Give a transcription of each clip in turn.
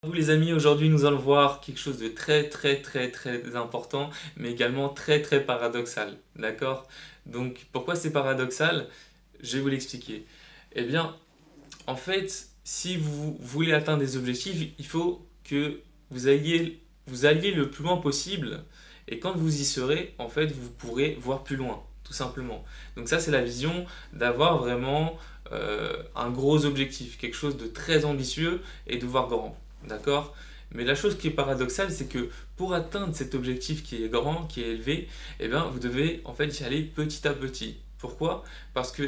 Vous les amis, aujourd'hui nous allons voir quelque chose de très important, mais également très paradoxal, d'accord? Donc pourquoi c'est paradoxal? Je vais vous l'expliquer. Eh bien, en fait, si vous voulez atteindre des objectifs, il faut que vous alliez le plus loin possible, et quand vous y serez, en fait, vous pourrez voir plus loin, tout simplement. Donc ça, c'est la vision d'avoir vraiment un gros objectif, quelque chose de très ambitieux et de voir grand. D'accord? Mais la chose qui est paradoxale, c'est que pour atteindre cet objectif qui est grand, qui est élevé, eh bien, vous devez en fait y aller petit à petit. Pourquoi? Parce que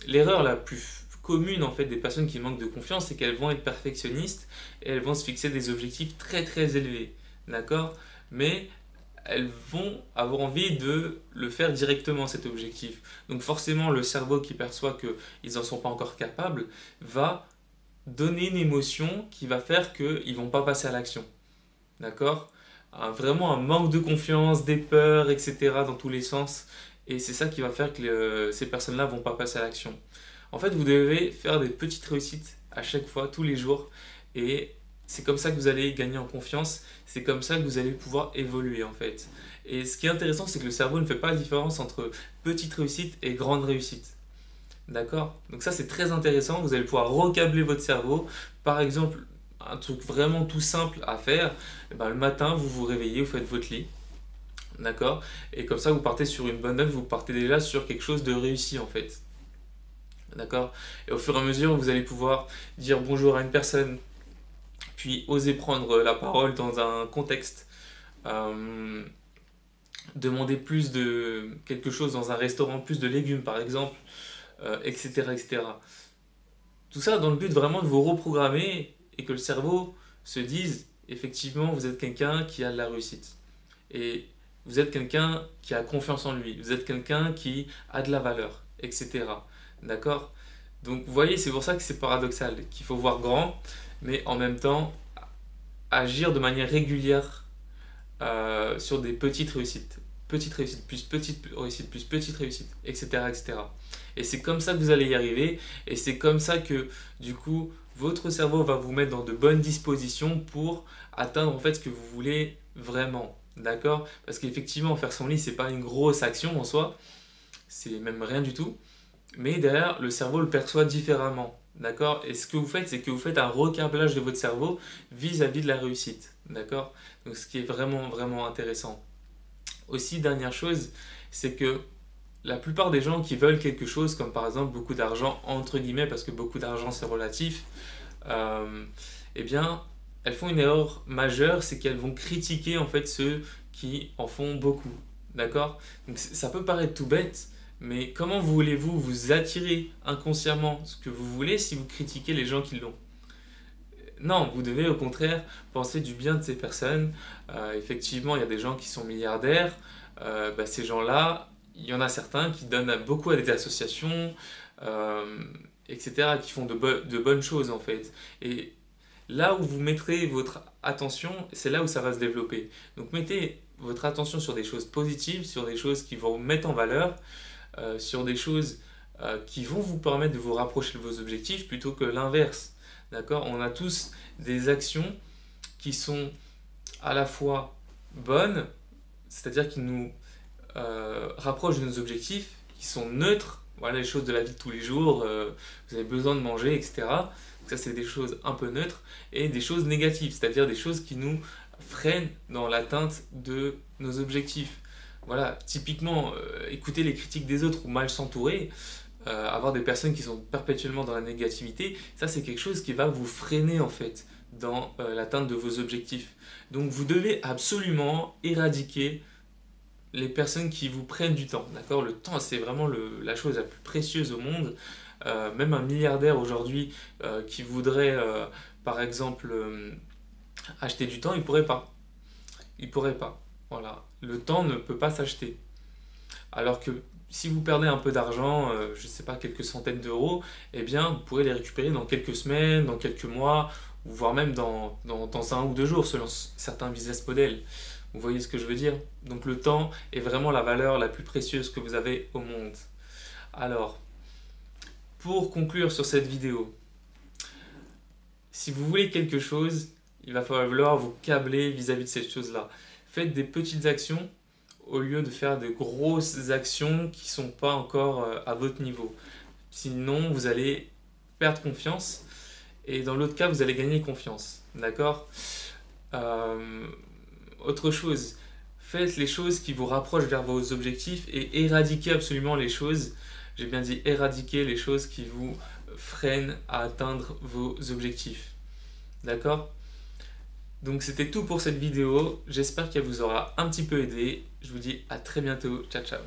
l'erreur la plus commune en fait des personnes qui manquent de confiance, c'est qu'elles vont être perfectionnistes et elles vont se fixer des objectifs très élevés. D'accord? Mais elles vont avoir envie de le faire directement cet objectif. Donc forcément, le cerveau qui perçoit qu'ils n'en sont pas encore capables va donner une émotion qui va faire qu'ils ne vont pas passer à l'action. D'accord? Vraiment un manque de confiance, des peurs, etc. dans tous les sens. Et c'est ça qui va faire que ces personnes-là ne vont pas passer à l'action. En fait, vous devez faire des petites réussites à chaque fois, tous les jours. Et c'est comme ça que vous allez gagner en confiance. C'est comme ça que vous allez pouvoir évoluer en fait. Et ce qui est intéressant, c'est que le cerveau ne fait pas la différence entre petite réussite et grande réussite. D'accord? Donc ça c'est très intéressant, vous allez pouvoir recabler votre cerveau. Par exemple, un truc vraiment tout simple à faire, eh ben, le matin vous vous réveillez, vous faites votre lit, d'accord? Et comme ça vous partez sur une bonne note, vous partez déjà sur quelque chose de réussi en fait. D'accord? Et au fur et à mesure, vous allez pouvoir dire bonjour à une personne, puis oser prendre la parole dans un contexte, euh, demander plus de quelque chose dans un restaurant, plus de légumes par exemple, etc., etc. Tout ça dans le but vraiment de vous reprogrammer et que le cerveau se dise effectivement vous êtes quelqu'un qui a de la réussite. Et vous êtes quelqu'un qui a confiance en lui. Vous êtes quelqu'un qui a de la valeur, etc. D'accord? Donc vous voyez, c'est pour ça que c'est paradoxal, qu'il faut voir grand, mais en même temps agir de manière régulière sur des petites réussites. Petite réussite, plus petite réussite, plus petite réussite, etc. etc. Et c'est comme ça que vous allez y arriver, et c'est comme ça que, du coup, votre cerveau va vous mettre dans de bonnes dispositions pour atteindre en fait ce que vous voulez vraiment. D'accord? Parce qu'effectivement, faire son lit, c'est pas une grosse action en soi, c'est même rien du tout, mais derrière, le cerveau le perçoit différemment. D'accord? Et ce que vous faites, c'est que vous faites un recablage de votre cerveau vis-à-vis de la réussite. D'accord? Donc, ce qui est vraiment intéressant. Aussi, dernière chose, c'est que la plupart des gens qui veulent quelque chose, comme par exemple beaucoup d'argent, entre guillemets, parce que beaucoup d'argent c'est relatif, euh, eh bien, elles font une erreur majeure, c'est qu'elles vont critiquer en fait ceux qui en font beaucoup. D'accord? Donc ça peut paraître tout bête, mais comment voulez-vous vous attirer inconsciemment ce que vous voulez si vous critiquez les gens qui l'ont? Non, vous devez au contraire penser du bien de ces personnes. Effectivement, il y a des gens qui sont milliardaires. Ces gens-là, il y en a certains qui donnent beaucoup à des associations, euh, etc., qui font de bonnes choses en fait. Et là où vous mettrez votre attention, c'est là où ça va se développer. Donc mettez votre attention sur des choses positives, sur des choses qui vont vous mettre en valeur, sur des choses qui vont vous permettre de vous rapprocher de vos objectifs plutôt que l'inverse. D'accord? On a tous des actions qui sont à la fois bonnes, c'est-à-dire qui nous rapprochent de nos objectifs, qui sont neutres, voilà les choses de la vie de tous les jours, vous avez besoin de manger, etc. Donc ça, c'est des choses un peu neutres, et des choses négatives, c'est-à-dire des choses qui nous freinent dans l'atteinte de nos objectifs. Voilà, typiquement, écouter les critiques des autres ou mal s'entourer, avoir des personnes qui sont perpétuellement dans la négativité, ça c'est quelque chose qui va vous freiner en fait dans l'atteinte de vos objectifs. Donc vous devez absolument éradiquer les personnes qui vous prennent du temps. D'accord? Le temps c'est vraiment la chose la plus précieuse au monde. Même un milliardaire aujourd'hui qui voudrait par exemple acheter du temps, il pourrait pas. Il pourrait pas. Voilà. Le temps ne peut pas s'acheter. Alors que si vous perdez un peu d'argent, je ne sais pas, quelques centaines d'euros, eh bien, vous pourrez les récupérer dans quelques semaines, dans quelques mois, ou voire même dans 1 ou 2 jours, selon certains business models. Vous voyez ce que je veux dire? Donc le temps est vraiment la valeur la plus précieuse que vous avez au monde. Alors, pour conclure sur cette vidéo, Si vous voulez quelque chose, il va falloir vous câbler vis-à-vis de cette chose-là. Faites des petites actions au lieu de faire de grosses actions qui ne sont pas encore à votre niveau. Sinon, vous allez perdre confiance et dans l'autre cas, vous allez gagner confiance. D'accord? Autre chose, faites les choses qui vous rapprochent vers vos objectifs et éradiquez absolument les choses, j'ai bien dit éradiquer les choses qui vous freinent à atteindre vos objectifs. D'accord? Donc c'était tout pour cette vidéo, j'espère qu'elle vous aura un petit peu aidé. Je vous dis à très bientôt, ciao ciao.